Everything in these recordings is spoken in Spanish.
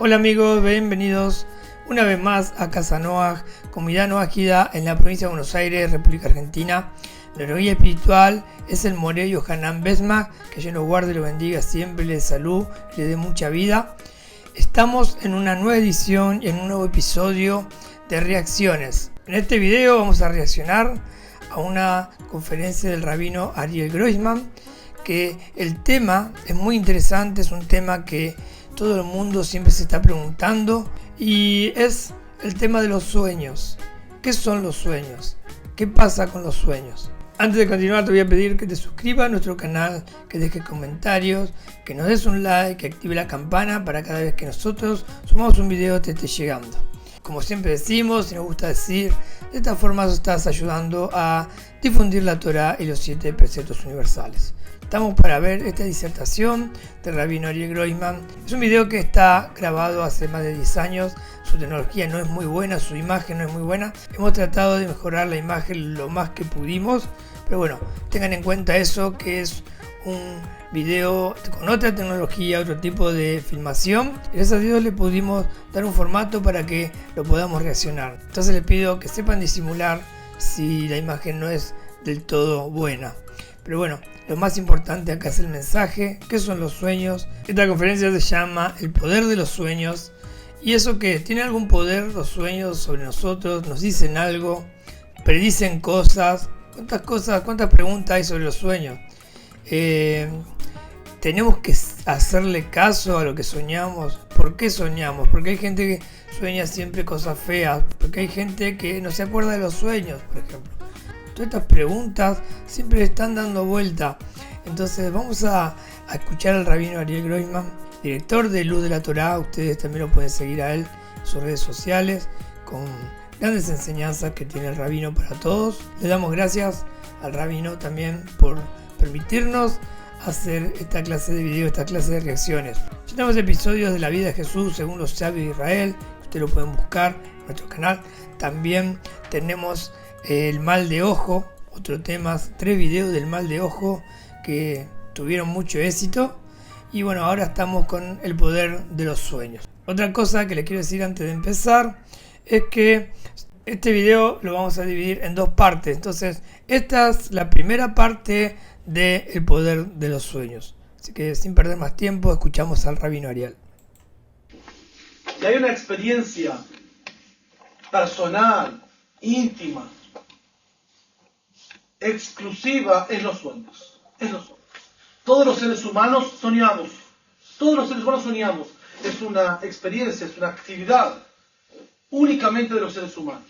Hola amigos, bienvenidos una vez más a Casa Noaj, comunidad noájida en la provincia de Buenos Aires, República Argentina. Nuestro guía espiritual es el Moré Yohanan Besma, que Dios lo guarde y lo bendiga siempre, le dé salud, le dé mucha vida. Estamos en una nueva edición y en un nuevo episodio de reacciones. En este video vamos a reaccionar a una conferencia del rabino Ariel Groisman, que el tema es muy interesante, es un tema que todo el mundo siempre se está preguntando y es el tema de los sueños. ¿Qué son los sueños? ¿Qué pasa con los sueños? Antes de continuar te voy a pedir que te suscribas a nuestro canal, que dejes comentarios, que nos des un like, que active la campana para cada vez que nosotros sumamos un video te esté llegando. Como siempre decimos y nos gusta decir, de esta forma estás ayudando a difundir la Torá y los 7 preceptos universales. Estamos para ver esta disertación del rabino Ariel Groisman. Es un video que está grabado hace más de 10 años. Su tecnología no es muy buena, su imagen no es muy buena. Hemos tratado de mejorar la imagen lo más que pudimos. Pero bueno, tengan en cuenta eso, que es un video con otra tecnología, otro tipo de filmación. Gracias a Dios le pudimos dar un formato para que lo podamos reaccionar. Entonces les pido que sepan disimular si la imagen no es del todo buena. Pero bueno, lo más importante acá es el mensaje. ¿Qué son los sueños? Esta conferencia se llama El poder de los sueños. ¿Y eso qué? ¿Tiene algún poder los sueños sobre nosotros? ¿Nos dicen algo? ¿Predicen cosas? ¿Cuántas preguntas hay sobre los sueños? ¿Tenemos que hacerle caso a lo que soñamos? ¿Por qué soñamos? Porque hay gente que sueña siempre cosas feas. Porque hay gente que no se acuerda de los sueños, por ejemplo. Todas estas preguntas siempre le están dando vuelta. Entonces vamos a escuchar al rabino Ariel Groisman, director de Luz de la Torá. Ustedes también lo pueden seguir a él en sus redes sociales con grandes enseñanzas que tiene el rabino para todos. Le damos gracias al rabino también por permitirnos hacer esta clase de video, esta clase de reacciones. Ya tenemos episodios de la vida de Jesús según los sabios de Israel. Ustedes lo pueden buscar en nuestro canal. También tenemos el mal de ojo, otro tema, 3 videos del mal de ojo que tuvieron mucho éxito. Y bueno, ahora estamos con el poder de los sueños. Otra cosa que les quiero decir antes de empezar es que este video lo vamos a dividir en 2 partes. Entonces, esta es la primera parte del poder de los sueños. Así que sin perder más tiempo, escuchamos al rabino Ariel. Y hay una experiencia personal, íntima, exclusiva en los sueños. Todos los seres humanos soñamos. Todos los seres humanos soñamos. Es una experiencia, es una actividad únicamente de los seres humanos.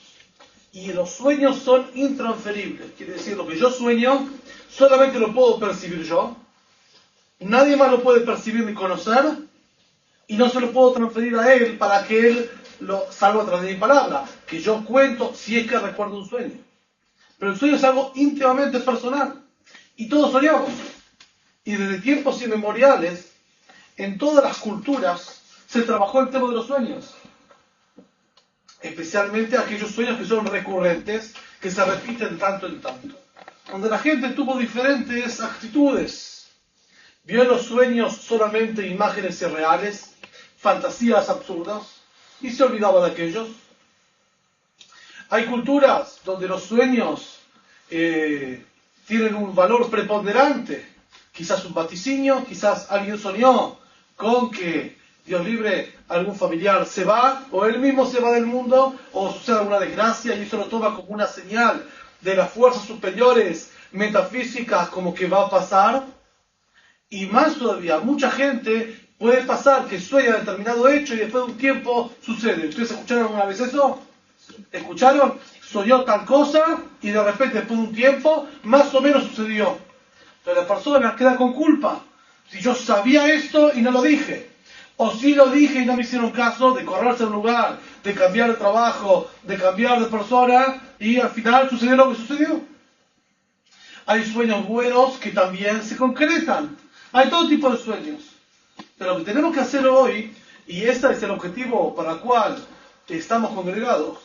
Y los sueños son intransferibles. Quiere decir, lo que yo sueño, solamente lo puedo percibir yo. Nadie más lo puede percibir ni conocer. Y no se lo puedo transferir a él para que él lo salga a través de mi palabra. Que yo cuento si es que recuerdo un sueño. Pero el sueño es algo íntimamente personal. Y todos soñamos. Y desde tiempos inmemoriales, en todas las culturas, se trabajó el tema de los sueños. Especialmente aquellos sueños que son recurrentes, que se repiten tanto en tanto. Donde la gente tuvo diferentes actitudes. Vio en los sueños solamente imágenes irreales, fantasías absurdas, y se olvidaba de aquellos. Hay culturas donde los sueños tienen un valor preponderante. Quizás un vaticinio, quizás alguien soñó con que, Dios libre, algún familiar se va, o él mismo se va del mundo, o sucede alguna desgracia, y eso lo toma como una señal de las fuerzas superiores, metafísicas, como que va a pasar. Y más todavía, mucha gente puede pasar que sueña determinado hecho y después de un tiempo sucede. ¿Ustedes escucharon alguna vez eso? ¿Escucharon? Soñó tal cosa y de repente después de un tiempo más o menos sucedió. Pero la persona queda con culpa. Si yo sabía esto y no lo dije. O si lo dije y no me hicieron caso, de correrse a un lugar, de cambiar de trabajo, de cambiar de persona, y al final sucedió lo que sucedió. Hay sueños buenos que también se concretan. Hay todo tipo de sueños. Pero lo que tenemos que hacer hoy, y ese es el objetivo para el cual estamos congregados,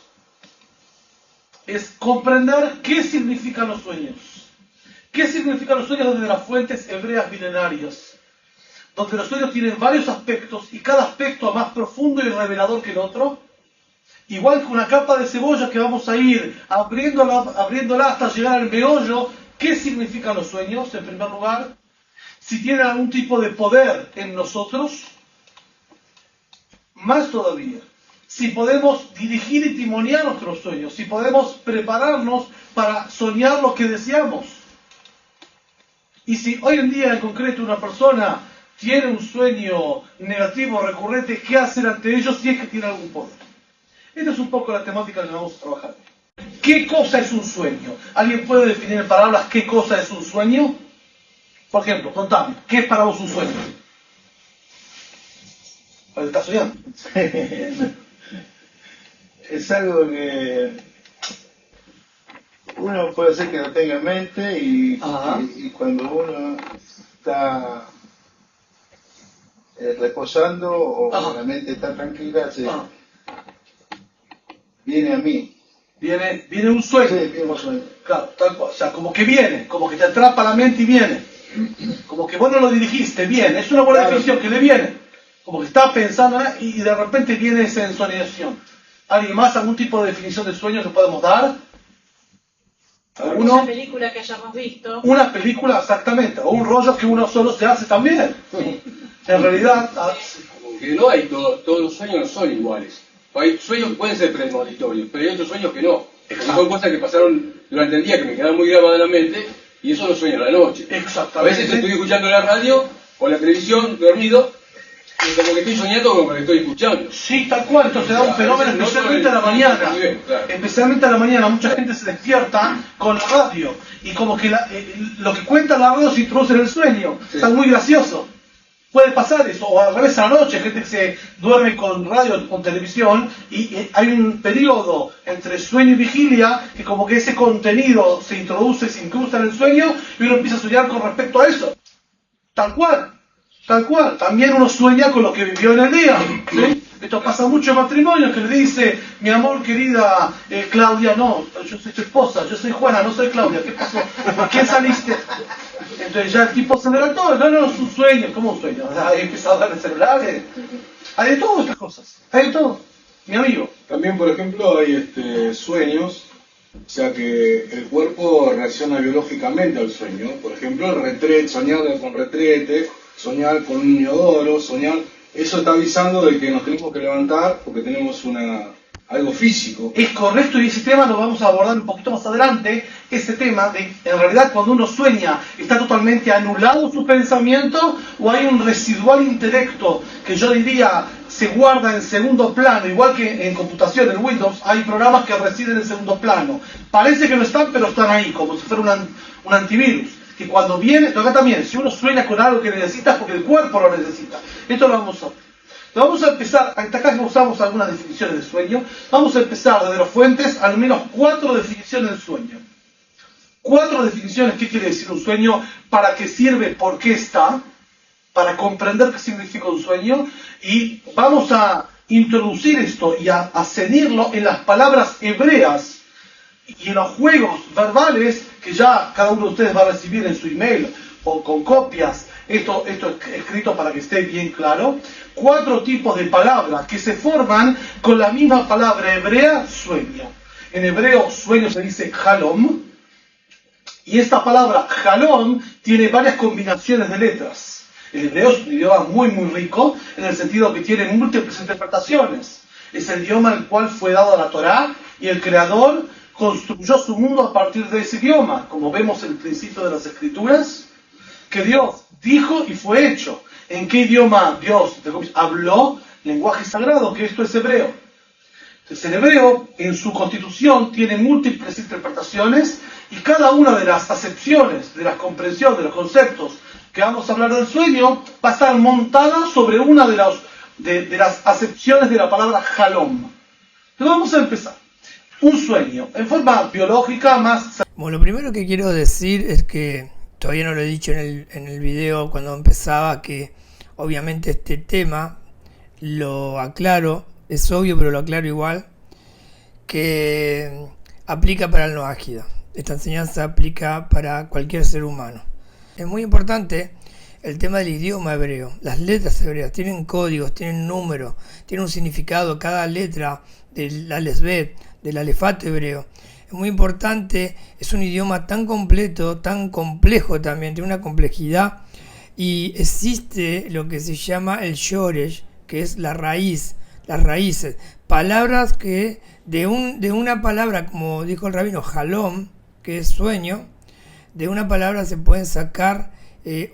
es comprender qué significan los sueños. ¿Qué significan los sueños desde las fuentes hebreas milenarias? donde los sueños tienen varios aspectos y cada aspecto más profundo y revelador que el otro, igual que una capa de cebolla que vamos a ir abriéndola hasta llegar al meollo. ¿Qué significan los sueños? En primer lugar, si tienen algún tipo de poder en nosotros, más todavía, si podemos dirigir y timonear nuestros sueños, si podemos prepararnos para soñar lo que deseamos. Y si hoy en día en concreto una persona tiene un sueño negativo recurrente, ¿qué hacer ante ellos si es que tiene algún poder? Esta es un poco la temática que vamos a trabajar. ¿Qué cosa es un sueño? ¿Alguien puede definir en palabras qué cosa es un sueño? Por ejemplo, contame, ¿qué es para vos un sueño? ¿Estás soñando? Es algo que uno puede ser que lo tenga en mente y cuando uno está reposando o la mente está tranquila, viene a mí. Viene un sueño. Sí, viene un sueño. Claro, tal cual. O sea, como que viene, como que te atrapa la mente y viene. Como que vos no lo dirigiste, viene. Es una buena definición, que le viene. Como que está pensando y de repente viene esa ensoñación. ¿Alguien más? ¿Algún tipo de definición de sueño que podemos dar? ¿Alguno? Una película que hayamos visto. Una película, exactamente. O un rollo que uno solo se hace también. Sí. En realidad... Como que no hay todos los sueños no son iguales. Hay sueños que pueden ser premonitorios, pero hay otros sueños que no. Porque son cosas que pasaron durante el día que me quedaron muy grabadas en la mente y eso lo sueño a la noche. Exactamente. A veces estoy escuchando la radio o la televisión dormido y como que estoy soñando como que estoy escuchando. Sí, tal cual. Entonces da un fenómeno especialmente a la mañana. Muy bien, claro. Especialmente a la mañana. Mucha gente se despierta con la radio y como que lo que cuenta la radio se introduce en el sueño. Sí. Está muy gracioso. Puede pasar eso, o al revés a la noche, gente que se duerme con radio, con televisión, y hay un periodo entre sueño y vigilia, que como que ese contenido se introduce, se incrusta en el sueño, y uno empieza a soñar con respecto a eso. Tal cual, tal cual. También uno sueña con lo que vivió en el día, ¿sí? Esto pasa mucho en matrimonios, que le dice, mi amor querida Claudia, no, yo soy tu esposa, yo soy Juana, no soy Claudia, ¿qué pasó? ¿Por qué saliste? Entonces ya el tipo se adelantó, no, es un sueño, ¿cómo un sueño? Ahí empieza a hablar de celulares, hay de todas estas cosas, hay de todo, mi amigo. También, por ejemplo, hay sueños, o sea que el cuerpo reacciona biológicamente al sueño. Por ejemplo, el retrete, soñar con retrete, soñar con un inodoro, soñar, eso está avisando de que nos tenemos que levantar porque tenemos algo físico. Es correcto, y ese tema lo vamos a abordar un poquito más adelante, ese tema de, en realidad, cuando uno sueña, ¿está totalmente anulado su pensamiento o hay un residual intelecto que yo diría se guarda en segundo plano? Igual que en computación, en Windows, hay programas que residen en segundo plano. Parece que no están, pero están ahí, como si fuera un antivirus. Que cuando viene, acá también, si uno sueña con algo que necesita, porque el cuerpo lo necesita. Esto lo vamos a ver. Vamos a empezar, hasta acá usamos algunas definiciones de sueño, vamos a empezar desde las fuentes, al menos 4 definiciones del sueño. 4 definiciones, ¿qué quiere decir un sueño? ¿Para qué sirve? ¿Por qué está? Para comprender qué significa un sueño. Y vamos a introducir esto y a cenirlo en las palabras hebreas y en los juegos verbales que ya cada uno de ustedes va a recibir en su email o con copias. Esto es escrito para que esté bien claro. 4 tipos de palabras que se forman con la misma palabra hebrea, sueño. En hebreo, sueño se dice halom. Y esta palabra halom tiene varias combinaciones de letras. El hebreo es un idioma muy rico, en el sentido que tiene múltiples interpretaciones. Es el idioma en el cual fue dada la Torá, y el Creador construyó su mundo a partir de ese idioma, como vemos en el principio de las Escrituras, que Dios dijo y fue hecho. ¿En qué idioma Dios habló? Lenguaje sagrado, que esto es hebreo. Entonces el hebreo, en su constitución, tiene múltiples interpretaciones, y cada una de las acepciones, de las comprensiones, de los conceptos que vamos a hablar del sueño, va a estar montada sobre una de las acepciones de la palabra halom. Entonces vamos a empezar. Un sueño, en forma biológica más... Bueno, lo primero que quiero decir es que, todavía no lo he dicho en el video cuando empezaba, que obviamente este tema lo aclaro, es obvio pero lo aclaro igual, que aplica para el no ágida. Esta enseñanza aplica para cualquier ser humano. Es muy importante el tema del idioma hebreo. Las letras hebreas tienen códigos, tienen números, tienen un significado. Cada letra del alesbet, del alefato hebreo, es muy importante. Es un idioma tan completo, tan complejo también, tiene una complejidad. Y existe lo que se llama el shoresh, que es la raíz, las raíces. Palabras que de una palabra, como dijo el rabino, halom, que es sueño, de una palabra se pueden sacar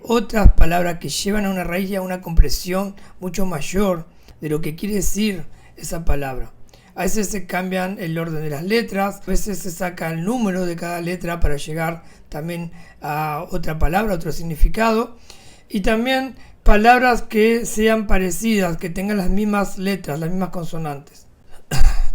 otras palabras que llevan a una raíz y a una comprensión mucho mayor de lo que quiere decir esa palabra. A veces se cambian el orden de las letras, a veces se saca el número de cada letra para llegar también a otra palabra, otro significado, y también palabras que sean parecidas, que tengan las mismas letras, las mismas consonantes.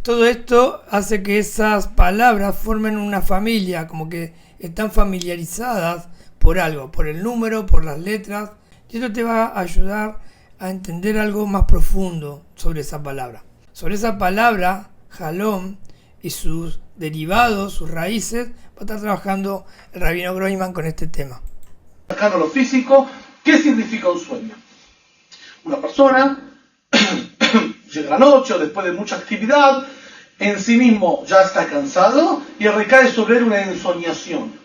Todo esto hace que esas palabras formen una familia, como que están familiarizadas por algo, por el número, por las letras, y esto te va a ayudar a entender algo más profundo sobre esa palabra. Sobre esa palabra, Halom, y sus derivados, sus raíces, va a estar trabajando el rabino Groisman con este tema. Sacando lo físico, ¿qué significa un sueño? Una persona llega la noche o después de mucha actividad, en sí mismo ya está cansado y recae sobre él una ensoñación.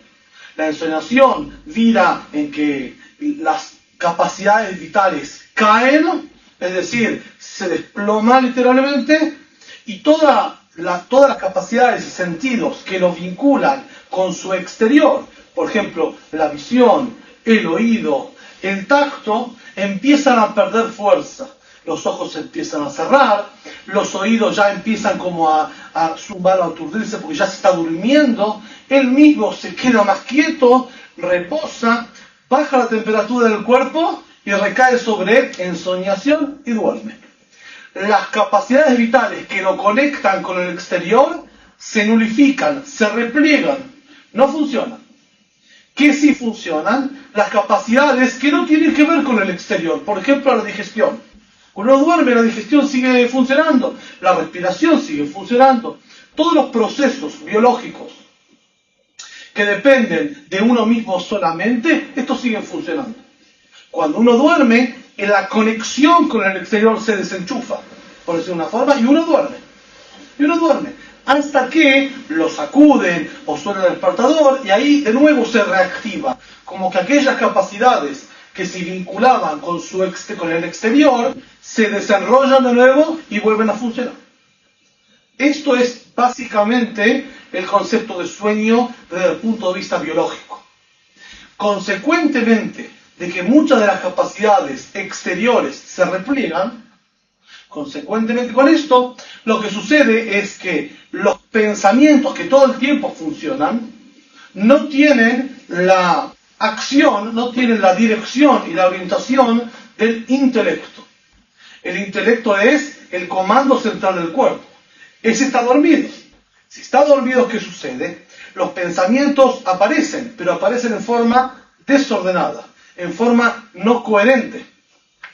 La ensoñación vira en que las capacidades vitales caen, es decir, se desploma literalmente, y todas las capacidades y sentidos que lo vinculan con su exterior, por ejemplo, la visión, el oído, el tacto, empiezan a perder fuerza. Los ojos se empiezan a cerrar, los oídos ya empiezan como a zumbar, a aturdirse porque ya se está durmiendo, él mismo se queda más quieto, reposa, baja la temperatura del cuerpo y recae sobre él en soñación y duerme. Las capacidades vitales que lo conectan con el exterior se nulifican, se repliegan, no funcionan. ¿Qué sí funcionan? Las capacidades que no tienen que ver con el exterior, por ejemplo la digestión. Cuando uno duerme, la digestión sigue funcionando, la respiración sigue funcionando. Todos los procesos biológicos que dependen de uno mismo solamente, estos siguen funcionando. Cuando uno duerme, la conexión con el exterior se desenchufa, por decirlo de una forma, y uno duerme. Hasta que lo sacuden o suena el despertador y ahí de nuevo se reactiva. Como que aquellas capacidades que se vinculaban con el exterior se desenrollan de nuevo y vuelven a funcionar. Esto es básicamente el concepto de sueño desde el punto de vista biológico. Consecuentemente de que muchas de las capacidades exteriores se repliegan, consecuentemente con esto, lo que sucede es que los pensamientos que todo el tiempo funcionan no tienen la acción, no tienen la dirección y la orientación del intelecto. El intelecto es el comando central del cuerpo. Ese está dormido. Si está dormido, ¿qué sucede? Los pensamientos aparecen, pero aparecen en forma desordenada, en forma no coherente.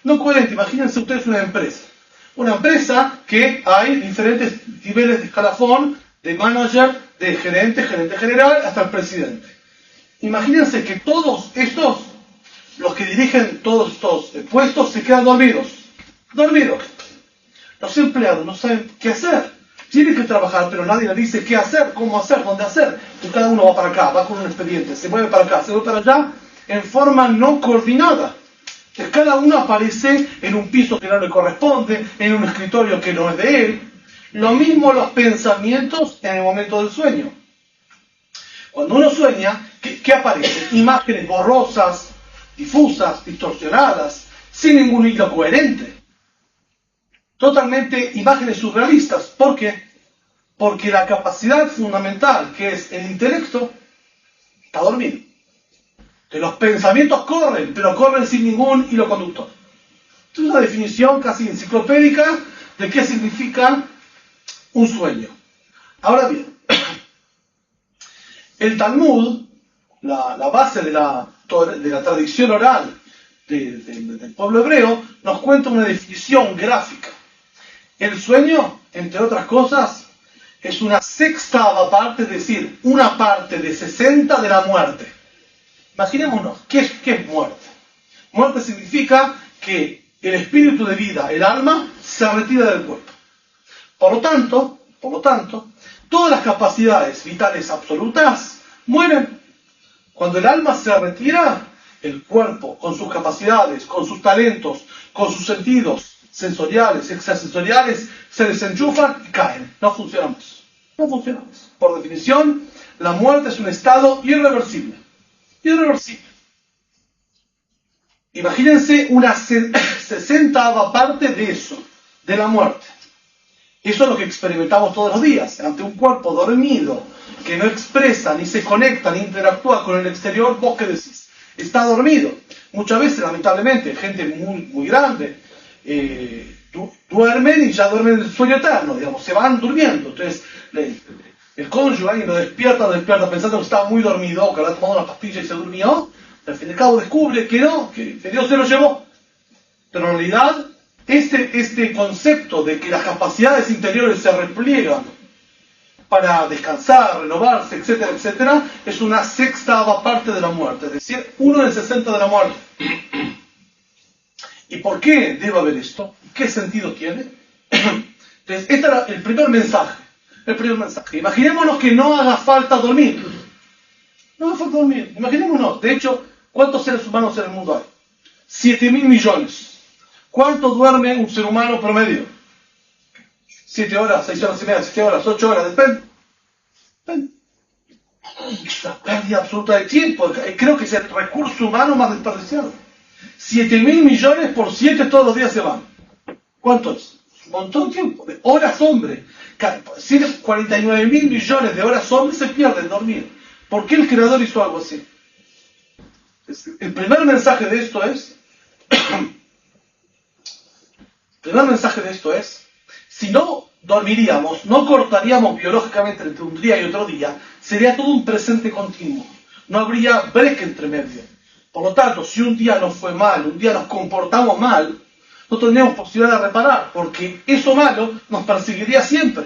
No coherente, imagínense ustedes una empresa. Una empresa que hay diferentes niveles de escalafón, de manager, de gerente, gerente general, hasta el presidente. Imagínense que todos estos, los que dirigen todos estos puestos, se quedan dormidos. Los empleados no saben qué hacer. Tienen que trabajar, pero nadie les dice qué hacer, cómo hacer, dónde hacer. Entonces cada uno va para acá, va con un expediente, se mueve para acá, se mueve para allá, en forma no coordinada. Entonces cada uno aparece en un piso que no le corresponde, en un escritorio que no es de él. Lo mismo los pensamientos en el momento del sueño. Cuando uno sueña, ¿qué aparece? Imágenes borrosas, difusas, distorsionadas, sin ningún hilo coherente. Totalmente imágenes surrealistas. ¿Por qué? Porque la capacidad fundamental, que es el intelecto, está dormido. Entonces los pensamientos corren, pero corren sin ningún hilo conductor. Esto es una definición casi enciclopédica de qué significa un sueño. Ahora bien, el Talmud, la base de la tradición oral del pueblo hebreo, nos cuenta una definición gráfica. El sueño, entre otras cosas, es una sextava parte, es decir, una parte de 60 de la muerte. Imaginémonos, ¿qué es muerte? Muerte significa que el espíritu de vida, el alma, se retira del cuerpo. Por lo tanto, todas las capacidades vitales absolutas mueren. Cuando el alma se retira, el cuerpo, con sus capacidades, con sus talentos, con sus sentidos sensoriales, extrasensoriales, se desenchufan y caen. No funcionamos. No funcionamos. Por definición, la muerte es un estado irreversible. Irreversible. Imagínense una 60ª parte de eso, de la muerte. Eso es lo que experimentamos todos los días, ante un cuerpo dormido, que no expresa, ni se conecta, ni interactúa con el exterior. ¿Vos qué decís? Está dormido. Muchas veces, lamentablemente, gente muy grande, duermen y ya duermen el sueño eterno, digamos, se van durmiendo. Entonces, el cónyuge, alguien lo despierta pensando que estaba muy dormido, o que había tomado una pastilla y se durmió. Al fin y al cabo descubre que no, que Dios se lo llevó. Pero en realidad, este concepto de que las capacidades interiores se repliegan para descansar, renovarse, etcétera, etcétera, es una 6ª parte de la muerte, es decir, 1 en 60 de la muerte. ¿Y por qué debe haber esto? ¿Qué sentido tiene? Entonces, este era el primer mensaje. Imaginémonos que no haga falta dormir. No haga falta dormir. Imaginémonos. De hecho, ¿cuántos seres humanos en el mundo hay? 7.000 millones. ¿Cuánto duerme un ser humano promedio? 7 horas, 6 horas y media, 7 horas, 8 horas, depende. Es una pérdida absoluta de tiempo. Creo que es el recurso humano más desperdiciado. 7.000 millones por 7 todos los días se van. ¿Cuánto es? Un montón de tiempo. De horas hombre. 49.000 millones de horas hombre se pierden dormir. ¿Por qué el Creador hizo algo así? El primer mensaje de esto es... si no dormiríamos, no cortaríamos biológicamente entre un día y otro día, sería todo un presente continuo. No habría break entre medio. Por lo tanto, si un día nos fue mal, un día nos comportamos mal, no tendríamos posibilidad de reparar, porque eso malo nos perseguiría siempre.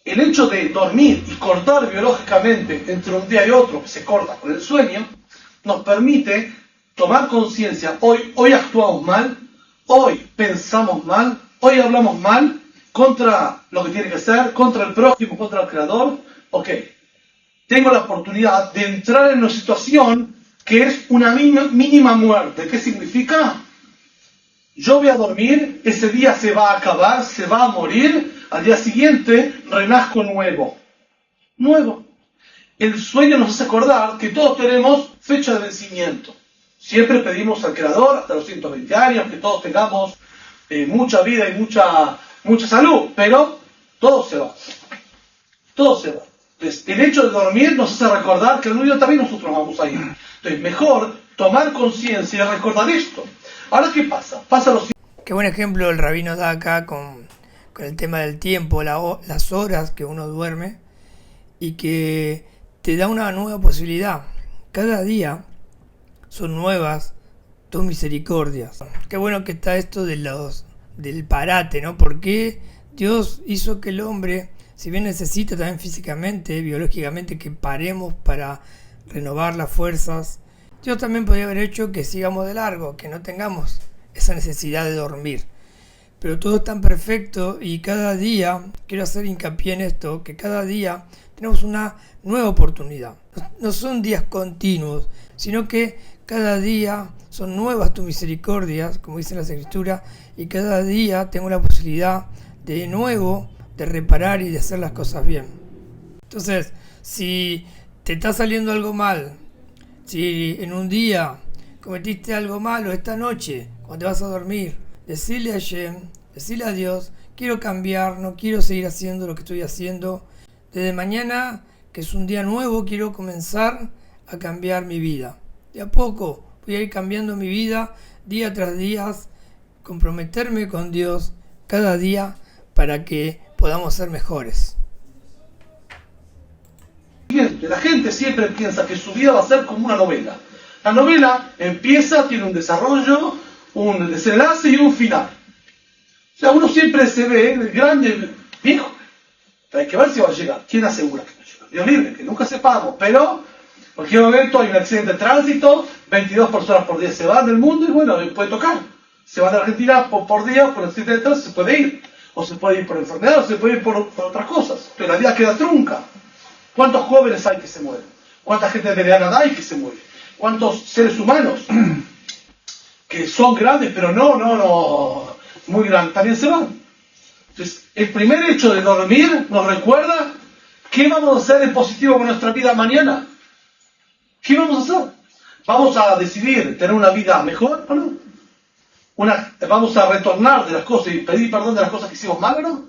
El hecho de dormir y cortar biológicamente entre un día y otro, que se corta con el sueño, nos permite tomar conciencia. Hoy actuamos mal, hoy pensamos mal, hoy hablamos mal contra lo que tiene que ser, contra el prójimo, contra el Creador. Ok, tengo la oportunidad de entrar en una situación que es una mínima muerte. ¿Qué significa? Yo voy a dormir, ese día se va a acabar, se va a morir, al día siguiente renazco nuevo. El sueño nos hace acordar que todos tenemos fecha de vencimiento. Siempre pedimos al Creador hasta los 120 años, que todos tengamos mucha vida y mucha salud, pero todo se va. Entonces, el hecho de dormir nos hace recordar que en un día también nosotros vamos a ir. Entonces, mejor tomar conciencia y recordar esto. Ahora, ¿qué pasa? Pasa lo siguiente. Qué buen ejemplo el rabino da acá con el tema del tiempo, las horas que uno duerme, y que te da una nueva posibilidad. Cada día son nuevas tus misericordias. Qué bueno que está esto del parate, ¿no? Porque Dios hizo que el hombre, si bien necesita también físicamente, biológicamente, que paremos para renovar las fuerzas, Dios también podría haber hecho que sigamos de largo, que no tengamos esa necesidad de dormir. Pero todo es tan perfecto y cada día, quiero hacer hincapié en esto, que cada día tenemos una nueva oportunidad. No son días continuos, sino que cada día son nuevas tus misericordias, como dice la Escritura, y cada día tengo la posibilidad de nuevo de reparar y de hacer las cosas bien. Entonces, si te está saliendo algo mal, si en un día cometiste algo malo esta noche, cuando te vas a dormir, decirle a Hashem, decirle a Dios, quiero cambiar, no quiero seguir haciendo lo que estoy haciendo. Desde mañana, que es un día nuevo, quiero comenzar a cambiar mi vida. De a poco voy a ir cambiando mi vida, día tras día, comprometerme con Dios cada día para que podamos ser mejores. La gente siempre piensa que su vida va a ser como una novela. La novela empieza, tiene un desarrollo, un desenlace y un final. O sea, uno siempre se ve el grande viejo. Hay que ver si va a llegar. ¿Quién asegura que va a llegar? Dios libre, que nunca sepamos. Pero cualquier momento hay un accidente de tránsito, 22 personas por día se van del mundo y bueno, puede tocar. Se van de Argentina por día, por accidente de tránsito se puede ir. O se puede ir por enfermedad, o se puede ir por otras cosas. Pero la vida queda trunca. ¿Cuántos jóvenes hay que se mueren? ¿Cuánta gente de mediana edad hay que se muere? ¿Cuántos seres humanos que son grandes, pero no muy grandes, también se van? Entonces, el primer hecho de dormir nos recuerda qué vamos a hacer en positivo con nuestra vida mañana. ¿Qué vamos a hacer? ¿Vamos a decidir tener una vida mejor o no? ¿Vamos a retornar de las cosas y pedir perdón de las cosas que hicimos mal o no?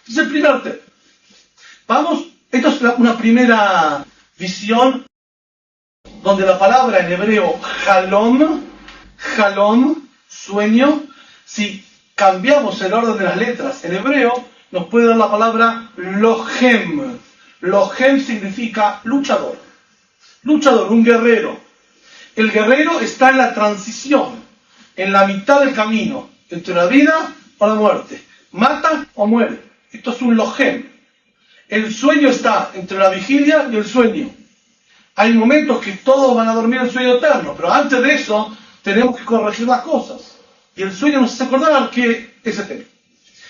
Entonces, el primer tema. Esto es una primera visión donde la palabra en hebreo halom, sueño, si cambiamos el orden de las letras en hebreo, nos puede dar la palabra lohem. Lohem significa luchador. Luchador, un guerrero. El guerrero está en la transición, en la mitad del camino, entre la vida o la muerte. Mata o muere. Esto es un lohem. El sueño está entre la vigilia y el sueño. Hay momentos que todos van a dormir el sueño eterno, pero antes de eso tenemos que corregir las cosas. Y el sueño nos hace acordar que ese tema.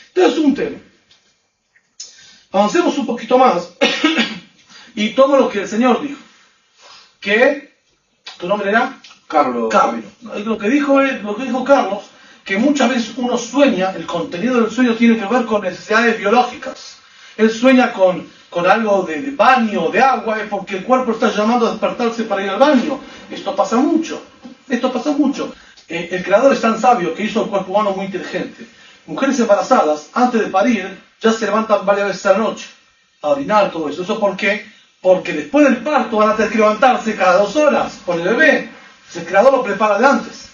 Entonces es un tema. Avancemos un poquito más y tomo lo que el Señor dijo. Que, ¿tu nombre era? Carlos. Lo que dijo Carlos, que muchas veces uno sueña, el contenido del sueño tiene que ver con necesidades biológicas. Él sueña con algo de baño, de agua, es porque el cuerpo está llamando a despertarse para ir al baño. Esto pasa mucho. El Creador es tan sabio que hizo el cuerpo humano muy inteligente. Mujeres embarazadas, antes de parir, ya se levantan varias veces a la noche a orinar, todo eso. ¿Eso por qué? Porque después del parto van a tener que levantarse cada 2 horas por el bebé. El Creador lo prepara de antes.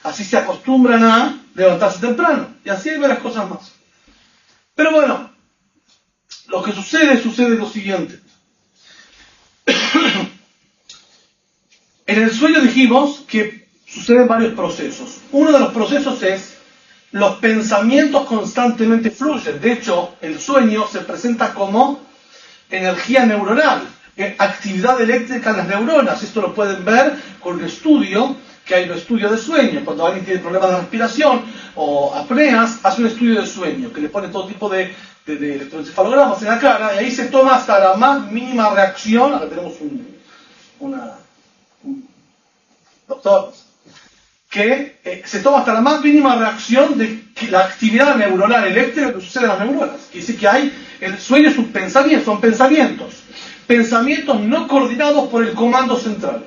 Así se acostumbran a levantarse temprano. Y así hay varias cosas más. Pero bueno, lo que sucede lo siguiente. En el sueño dijimos que suceden varios procesos. Uno de los procesos es los pensamientos constantemente fluyen. De hecho, el sueño se presenta como energía neuronal, actividad eléctrica en las neuronas. Esto lo pueden ver con el estudio, que hay un estudio de sueño. Cuando alguien tiene problemas de respiración o apneas, hace un estudio de sueño, que le pone todo tipo de electroencefalogramas en la cara, y ahí se toma hasta la más mínima reacción. Acá tenemos un doctor, que se toma hasta la más mínima reacción de la actividad neuronal eléctrica que sucede en las neuronas. Quiere decir que el sueño es un pensamiento, son pensamientos no coordinados por el comando central.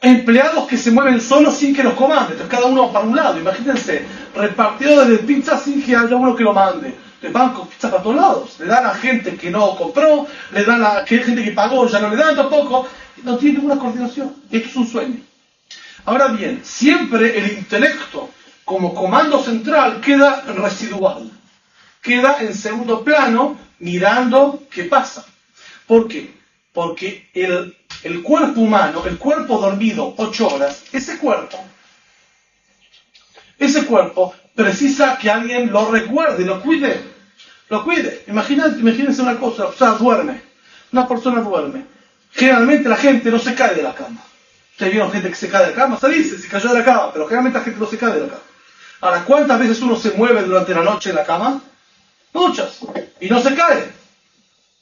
Empleados que se mueven solos sin que los comande, entonces cada uno para un lado. Imagínense, repartidores de pizza sin que haya uno que lo mande. Le van con pizza para todos lados, le dan a gente que no compró, le dan a gente que pagó, ya no le dan tampoco, no tiene ninguna coordinación. Esto es un sueño. Ahora bien, siempre el intelecto como comando central queda residual, queda en segundo plano mirando qué pasa. ¿Por qué? Porque el cuerpo humano, el cuerpo dormido 8 horas, ese cuerpo precisa que alguien lo recuerde, lo cuide. Imagínense una cosa, una persona duerme. Generalmente la gente no se cae de la cama. ¿Ustedes vieron gente que se cae de la cama? Se cayó de la cama, pero generalmente la gente no se cae de la cama. Ahora, ¿cuántas veces uno se mueve durante la noche en la cama? Muchas. Y no se cae.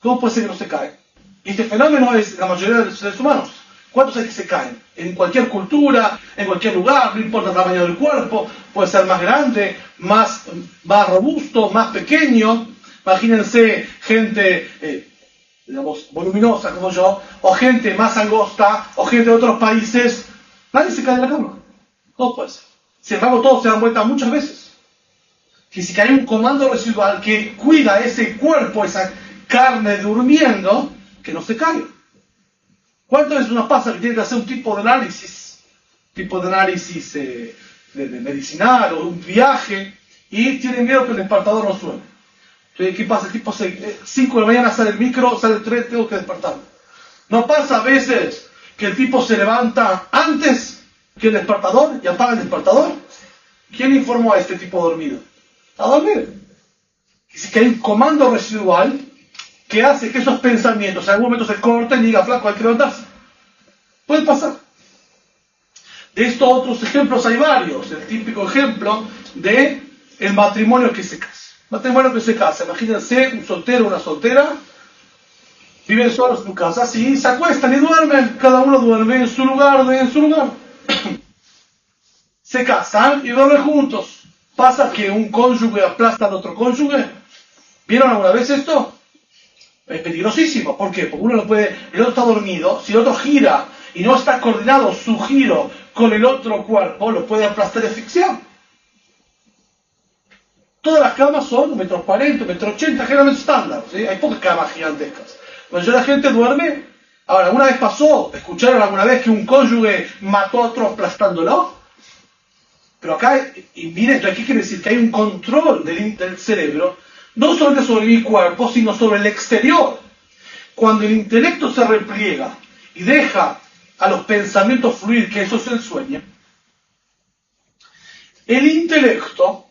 ¿Cómo puede ser que no se cae? Y este fenómeno es la mayoría de los seres humanos. ¿Cuántos hay que se caen? En cualquier cultura, en cualquier lugar, no importa el tamaño del cuerpo, puede ser más grande, más robusto, más pequeño. Imagínense gente, voluminosa como yo, o gente más angosta, o gente de otros países. Nadie se cae de la cama. ¿Cómo puede ser? Sin embargo, todos se dan vuelta muchas veces. Que si hay un comando residual que cuida ese cuerpo, esa carne durmiendo, que no se caiga. ¿Cuántas veces nos pasa que tiene que hacer un tipo de análisis de medicinal o un viaje y tienen miedo que el despertador no suene? Entonces, ¿qué pasa? El tipo 5 de la mañana sale el micro, sale el 3, tengo que despertarlo. ¿No pasa a veces que el tipo se levanta antes que el despertador y apaga el despertador? ¿Quién informó a este tipo dormido? A dormir. Dice que hay un comando residual que hace que esos pensamientos en algún momento se corten y diga, flaco, hay que levantarse. Puede pasar. De estos otros ejemplos hay varios. El típico ejemplo de el matrimonio que se casa. Matrimonio que se casa. Imagínense un soltero o una soltera, viven solos en su casa, así, se acuestan y duermen. Cada uno duerme en su lugar, Se casan y duermen juntos. Pasa que un cónyuge aplasta al otro cónyuge. ¿Vieron alguna vez esto? Es peligrosísimo. ¿Por qué? Porque el otro está dormido, si el otro gira y no está coordinado su giro con el otro cuerpo, lo puede aplastar y asfixiar. Todas las camas son 1,40 m, 1,80 m, generalmente estándar, ¿sí? Hay pocas camas gigantescas. La mayoría de la gente duerme. Ahora, ¿alguna vez pasó? ¿Escucharon alguna vez que un cónyuge mató a otro aplastándolo? Pero acá, y miren, ¿qué quiere decir? Que hay un control del cerebro, no solamente sobre mi cuerpo, sino sobre el exterior. Cuando el intelecto se repliega y deja a los pensamientos fluir, que eso es el sueño, el intelecto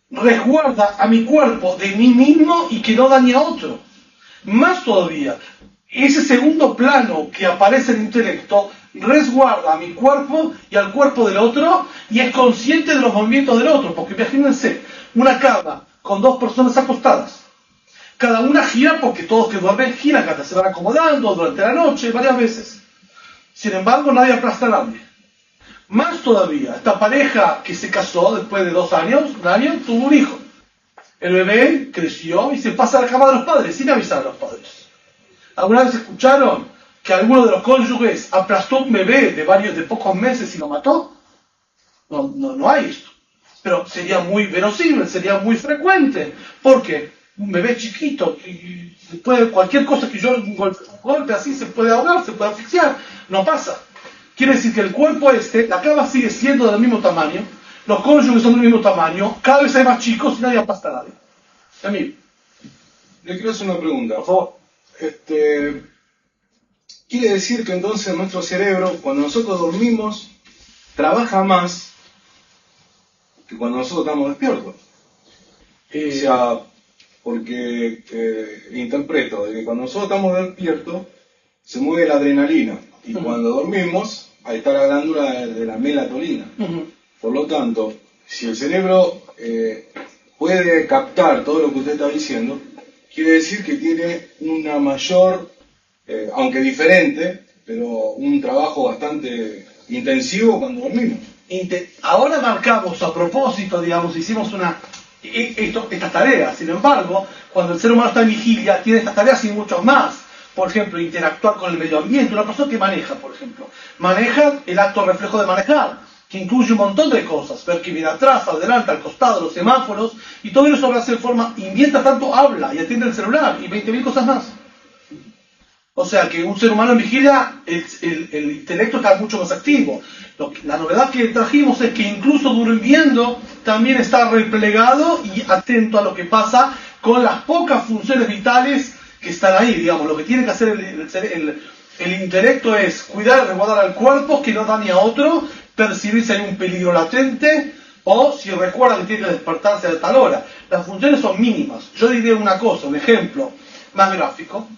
resguarda a mi cuerpo de mí mismo y que no dañe a otro. Más todavía, ese segundo plano que aparece en el intelecto resguarda a mi cuerpo y al cuerpo del otro y es consciente de los movimientos del otro. Porque imagínense, una cama con dos personas acostadas. Cada una gira porque todos que duermen giran, se van acomodando durante la noche varias veces. Sin embargo, nadie aplasta a nadie. Más todavía, esta pareja que se casó después de 2 años, un año, tuvo un hijo. El bebé creció y se pasa a la cama de los padres sin avisar a los padres. ¿Alguna vez escucharon que alguno de los cónyuges aplastó un bebé de pocos meses y lo mató? No hay esto. Pero sería muy verosímil, sería muy frecuente. ¿Por qué? Un bebé chiquito, cualquier cosa que yo un golpe así se puede ahogar, se puede asfixiar. No pasa. Quiere decir que el cuerpo la cama sigue siendo del mismo tamaño, los cónyuges son del mismo tamaño, cada vez hay más chicos y nadie aplasta a nadie. Emil. Le quiero hacer una pregunta. Por favor. Quiere decir que entonces nuestro cerebro, cuando nosotros dormimos, trabaja más que cuando nosotros estamos despiertos. O sea, porque interpreto de que cuando nosotros estamos despiertos, se mueve la adrenalina. Y cuando dormimos, ahí está la glándula de la melatonina. Por lo tanto, si el cerebro puede captar todo lo que usted está diciendo, quiere decir que tiene una mayor, aunque diferente, pero un trabajo bastante intensivo cuando dormimos. Ahora marcamos a propósito, digamos, hicimos estas tareas. Sin embargo, cuando el ser humano está en vigilia, tiene estas tareas y muchos más. Por ejemplo, interactuar con el medio ambiente. Una persona que maneja, por ejemplo, maneja el acto reflejo de manejar, que incluye un montón de cosas, ver que viene atrás, adelante, al costado, los semáforos, y todo eso lo hace de forma, y mientras tanto habla y atiende el celular, y 20.000 cosas más. O sea que un ser humano en vigilia, el intelecto está mucho más activo. La novedad que trajimos es que incluso durmiendo también está replegado y atento a lo que pasa con las pocas funciones vitales que están ahí, digamos. Lo que tiene que hacer el intelecto es cuidar y resguardar al cuerpo, que no dañe a otro, percibir si hay un peligro latente, o si recuerda que tiene que despertarse a tal hora. Las funciones son mínimas. Yo diré una cosa, un ejemplo más gráfico.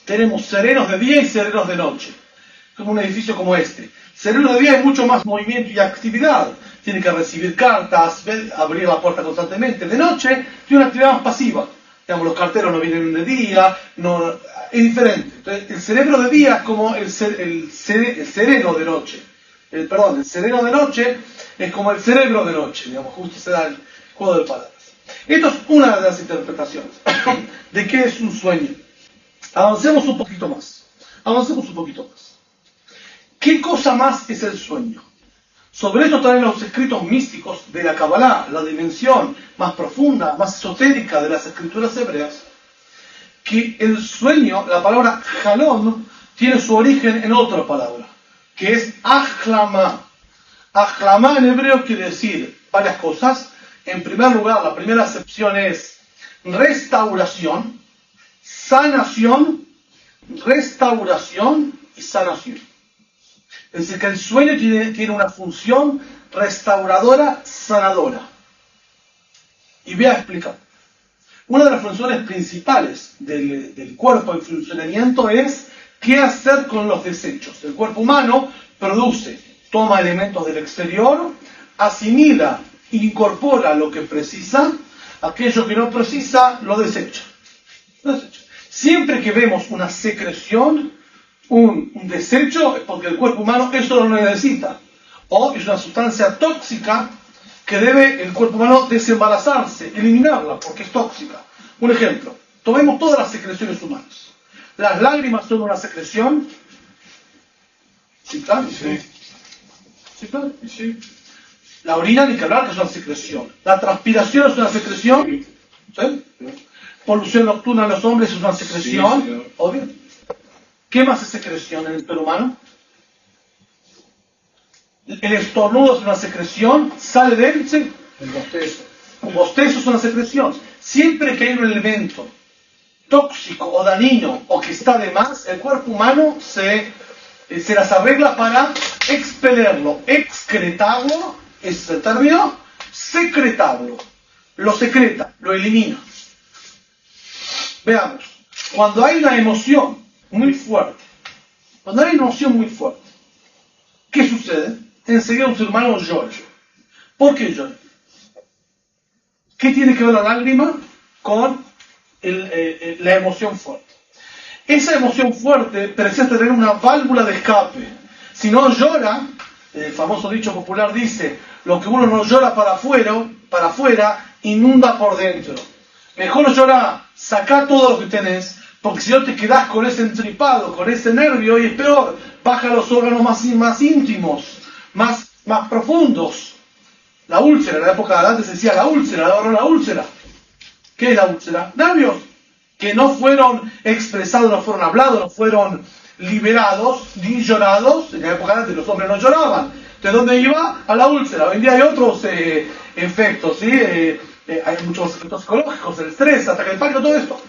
Tenemos serenos de día y serenos de noche, como un edificio como este. Sereno de día hay mucho más movimiento y actividad. Tiene que recibir cartas, abrir la puerta constantemente. De noche tiene una actividad más pasiva. Digamos, los carteros no vienen de día, es diferente. Entonces, el cerebro de día es como el sereno de noche. El sereno de noche es como el cerebro de noche, digamos, justo se da el juego de palabras. Esto es una de las interpretaciones de qué es un sueño. Avancemos un poquito más. ¿Qué cosa más es el sueño? Sobre esto traen los escritos místicos de la Kabbalah, la dimensión más profunda, más esotérica de las escrituras hebreas, que el sueño, la palabra halom, tiene su origen en otra palabra, que es ahlama. Ahlama en hebreo quiere decir varias cosas. En primer lugar, la primera acepción es restauración, sanación, restauración y sanación. Es decir, que el sueño tiene una función restauradora, sanadora. Y voy a explicar. una de las funciones principales del cuerpo en funcionamiento es qué hacer con los desechos. El cuerpo humano toma elementos del exterior, asimila, incorpora lo que precisa, aquello que no precisa lo desecha. Siempre que vemos una secreción, un desecho, es porque el cuerpo humano eso no lo necesita. O es una sustancia tóxica que debe el cuerpo humano desembarazarse, eliminarla, porque es tóxica. Un ejemplo, tomemos todas las secreciones humanas. Las lágrimas son una secreción. ¿Sí, claro? Sí. ¿Sí, claro? Sí. La orina, ni que hablar, que es una secreción. La transpiración es una secreción. ¿Sí? Polución nocturna en los hombres es una secreción. Sí, obvio. ¿Qué más es secreción en el ser humano? El estornudo es una secreción. Sale de él, sí. El bostezo. Un bostezo es una secreción. Siempre que hay un elemento tóxico o dañino o que está de más, el cuerpo humano se las arregla para expelerlo, excretarlo, ese es el término, secretarlo. Lo secreta, lo elimina. Veamos, cuando hay una emoción muy fuerte, ¿qué sucede? Enseguida un ser humano llora. ¿Por qué llora? ¿Qué tiene que ver la lágrima con la emoción fuerte? Esa emoción fuerte precisa tener una válvula de escape. Si no llora, el famoso dicho popular dice, lo que uno no llora para afuera, inunda por dentro. Mejor llora, saca todo lo que tenés, porque si no te quedás con ese entripado, con ese nervio, y es peor, baja los órganos más íntimos, más profundos. La úlcera, en la época de antes se decía la úlcera, ahora no la úlcera. ¿Qué es la úlcera? Nervios que no fueron expresados, no fueron hablados, no fueron liberados, ni llorados. En la época de antes los hombres no lloraban. ¿De dónde iba? A la úlcera. Hoy en día hay otros efectos, ¿sí? Hay muchos efectos psicológicos, el estrés, ataque del pánico, todo esto.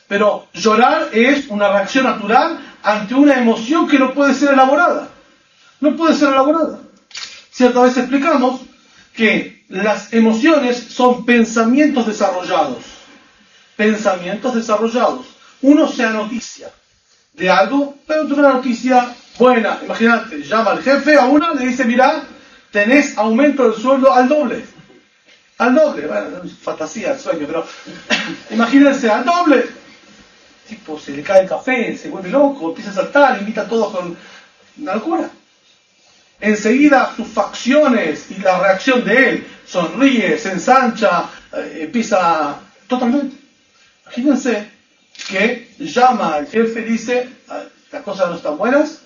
Pero llorar es una reacción natural ante una emoción que no puede ser elaborada. No puede ser elaborada. Cierta vez explicamos que las emociones son pensamientos desarrollados. Pensamientos desarrollados. Uno se anoticia de algo, pero es una noticia buena. Imagínate, llama al jefe a una, le dice, mirá, tenés aumento del sueldo al doble. Al doble, bueno, es fantasía, el sueño, pero imagínense, al doble. Tipo, se le cae el café, se vuelve loco, empieza a saltar, invita a todos con una locura. Enseguida sus facciones y la reacción de él, sonríe, se ensancha, empieza totalmente. Imagínense que llama al jefe y dice, las cosas no están buenas,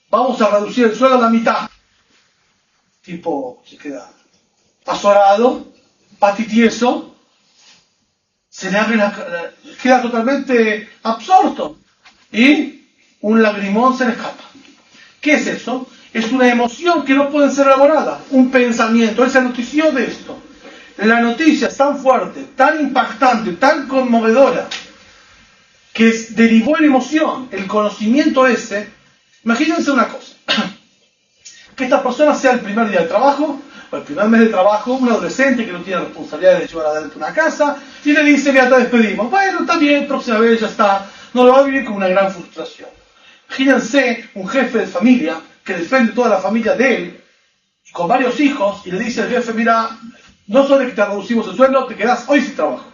vamos a reducir el sueldo a la mitad. Tipo, se queda azorado, patitieso, se le abre queda totalmente absorto y un lagrimón se le escapa. ¿Qué es eso? Es una emoción que no puede ser elaborada, un pensamiento. Él se notició de esto. La noticia es tan fuerte, tan impactante, tan conmovedora, que derivó en emoción. El conocimiento ese, imagínense una cosa, que esta persona sea el primer día de trabajo, o el primer mes de trabajo, un adolescente que no tiene responsabilidad de llevar adelante una casa, y le dice, mira, te despedimos. Bueno, está bien, próxima vez ya está. No lo va a vivir con una gran frustración. Imagínense un jefe de familia que defiende toda la familia de él, con varios hijos, y le dice al jefe, mira, no solo que te reducimos el sueldo, te quedás hoy sin trabajo.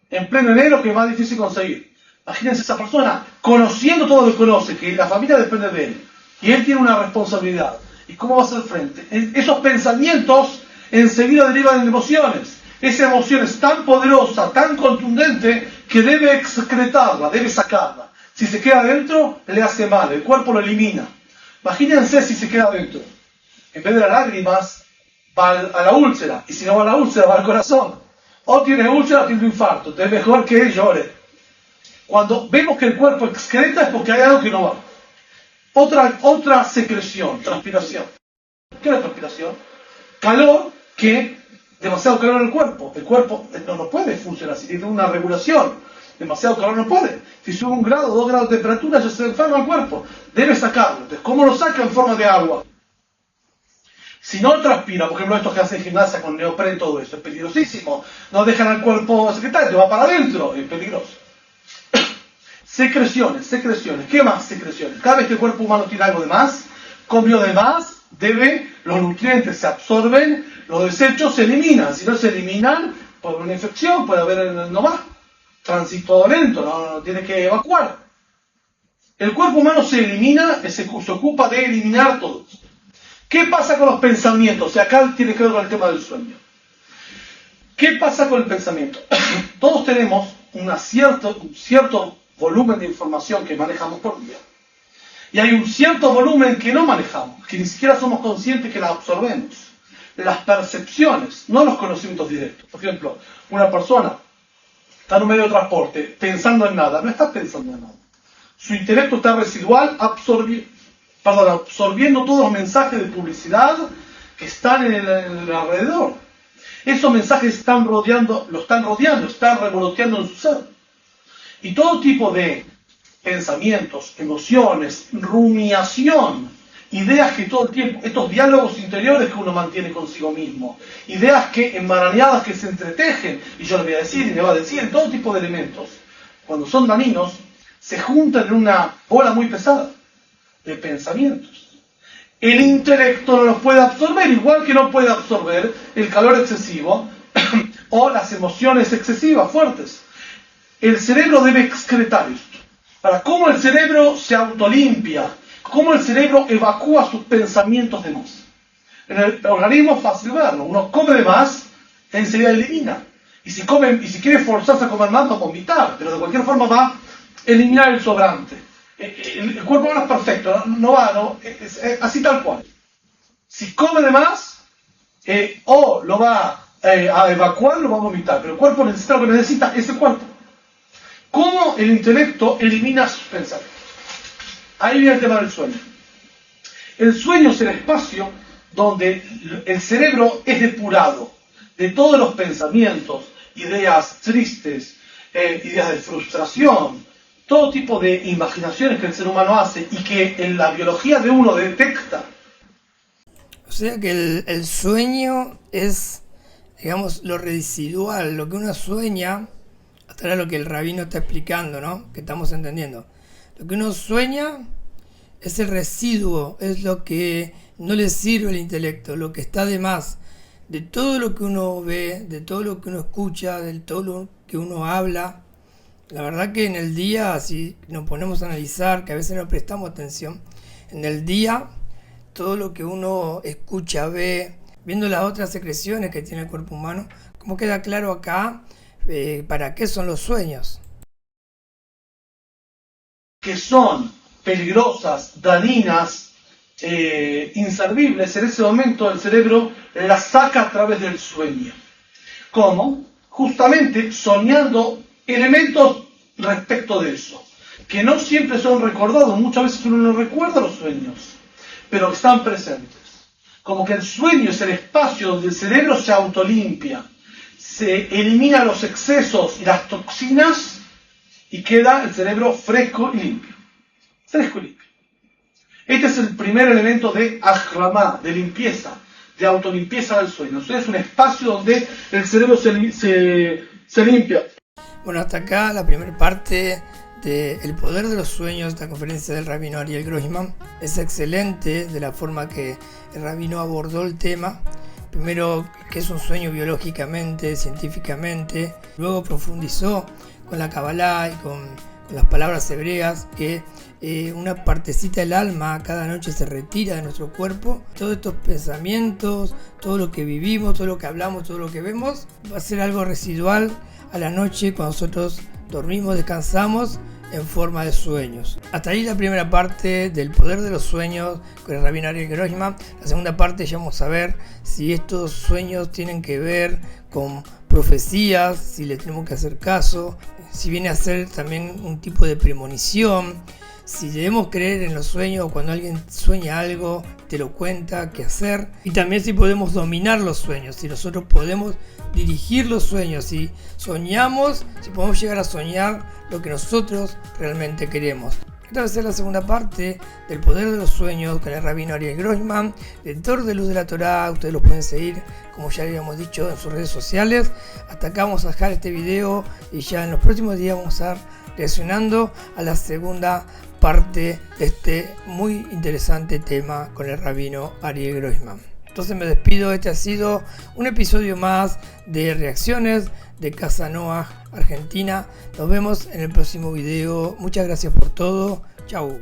En pleno enero, que es más difícil conseguir. Imagínense esa persona, conociendo todo lo que conoce, que la familia depende de él, y él tiene una responsabilidad. ¿Y cómo va a hacer frente? Esos pensamientos enseguida derivan en emociones. Esa emoción es tan poderosa, tan contundente, que debe excretarla, debe sacarla. Si se queda adentro, le hace mal, el cuerpo lo elimina. Imagínense si se queda adentro. En vez de las lágrimas, va a la úlcera. Y si no va a la úlcera, va al corazón. O tiene úlcera o tiene un infarto. Entonces es mejor que llore. Cuando vemos que el cuerpo excreta es porque hay algo que no va. Otra secreción, transpiración. ¿Qué es la transpiración? Calor, demasiado calor en el cuerpo. El cuerpo no puede funcionar así, tiene una regulación. Demasiado calor no puede. Si sube 1 grado, 2 grados de temperatura, ya se enferma el cuerpo. Debe sacarlo. Entonces, ¿cómo lo saca? En forma de agua. Si no transpira, por ejemplo, estos que hacen gimnasia con neopren, todo eso es peligrosísimo. No dejan al cuerpo secretario, va para adentro, es peligroso. Secreciones. ¿Qué más secreciones? Cada vez que el cuerpo humano tiene algo de más, comió de más, los nutrientes se absorben, los desechos se eliminan. Si no se eliminan, por una infección puede haber no más. Tránsito lento, no tiene que evacuar. El cuerpo humano se elimina, se ocupa de eliminar todo. ¿Qué pasa con los pensamientos? Y acá tiene que ver con el tema del sueño. ¿Qué pasa con el pensamiento? Todos tenemos un cierto volumen de información que manejamos por día. Y hay un cierto volumen que no manejamos, que ni siquiera somos conscientes que las absorbemos. Las percepciones, no los conocimientos directos. Por ejemplo, una persona está en un medio de transporte pensando en nada, no está pensando en nada. Su intelecto está residual absorbiendo todos los mensajes de publicidad que están en el alrededor. Esos mensajes están están revoloteando en su ser. Y todo tipo de pensamientos, emociones, rumiación, ideas que todo el tiempo, estos diálogos interiores que uno mantiene consigo mismo, ideas que enmarañadas que se entretejen, y yo les voy a decir, y me va a decir, en todo tipo de elementos, cuando son dañinos, se juntan en una bola muy pesada de pensamientos. El intelecto no los puede absorber, igual que no puede absorber el calor excesivo o las emociones excesivas, fuertes. El cerebro debe excretar esto. Para cómo el cerebro se autolimpia, cómo el cerebro evacúa sus pensamientos de más. En el organismo es fácil verlo. Uno come de más, enseguida elimina. Y si quiere forzarse a comer más, va a vomitar, pero de cualquier forma va a eliminar el sobrante. El cuerpo no es perfecto, es así tal cual. Si come de más, o lo va a evacuar, lo va a vomitar, pero el cuerpo necesita lo que necesita, ese cuerpo. ¿Cómo el intelecto elimina sus pensamientos? Ahí viene el tema del sueño. El sueño es el espacio donde el cerebro es depurado de todos los pensamientos, ideas tristes, ideas de frustración, todo tipo de imaginaciones que el ser humano hace y que en la biología de uno detecta. O sea que el sueño es, digamos, lo residual, lo que uno sueña, hasta ahora lo que el rabino está explicando, ¿no? Que estamos entendiendo. Lo que uno sueña es el residuo, es lo que no le sirve al intelecto, lo que está de más, de todo lo que uno ve, de todo lo que uno escucha, de todo lo que uno habla. La verdad que en el día, si nos ponemos a analizar, que a veces no prestamos atención, en el día, todo lo que uno escucha, ve, viendo las otras secreciones que tiene el cuerpo humano, como queda claro acá, ¿para qué son los sueños? Que son peligrosas, dañinas, inservibles, en ese momento el cerebro las saca a través del sueño. ¿Cómo? Justamente soñando elementos respecto de eso, que no siempre son recordados, muchas veces uno no recuerda los sueños, pero están presentes. Como que el sueño es el espacio donde el cerebro se autolimpia, se elimina los excesos y las toxinas y queda el cerebro fresco y limpio. Fresco y limpio. Este es el primer elemento de ajramá, de limpieza, de autolimpieza del sueño. O sea, es un espacio donde el cerebro se limpia. Bueno, hasta acá la primera parte de El poder de los sueños, esta conferencia del rabino Ariel Grossman. Es excelente de la forma que el rabino abordó el tema. Primero, que es un sueño biológicamente, científicamente. Luego profundizó con la Kabbalah y con las palabras hebreas, que una partecita del alma cada noche se retira de nuestro cuerpo. Todos estos pensamientos, todo lo que vivimos, todo lo que hablamos, todo lo que vemos, va a ser algo residual a la noche cuando nosotros dormimos, descansamos en forma de sueños. Hasta ahí la primera parte del poder de los sueños con el rabino Ariel Grossman. La segunda parte ya vamos a ver si estos sueños tienen que ver con profecías, si le tenemos que hacer caso, si viene a ser también un tipo de premonición, si debemos creer en los sueños o cuando alguien sueña algo, te lo cuenta, qué hacer. Y también si podemos dominar los sueños, si nosotros podemos dirigir los sueños, si soñamos, si podemos llegar a soñar lo que nosotros realmente queremos. Esta va a ser la segunda parte del poder de los sueños con el rabino Ariel Grossman, lector de Luz de la Torá. Ustedes lo pueden seguir, como ya habíamos dicho, en sus redes sociales. Hasta acá vamos a dejar este video y ya en los próximos días vamos a estar reaccionando a la segunda parte de este muy interesante tema con el rabino Ariel Grossman. Entonces me despido. Este ha sido un episodio más de reacciones de Casa Noaj Argentina. Nos vemos en el próximo video. Muchas gracias por todo. Chau.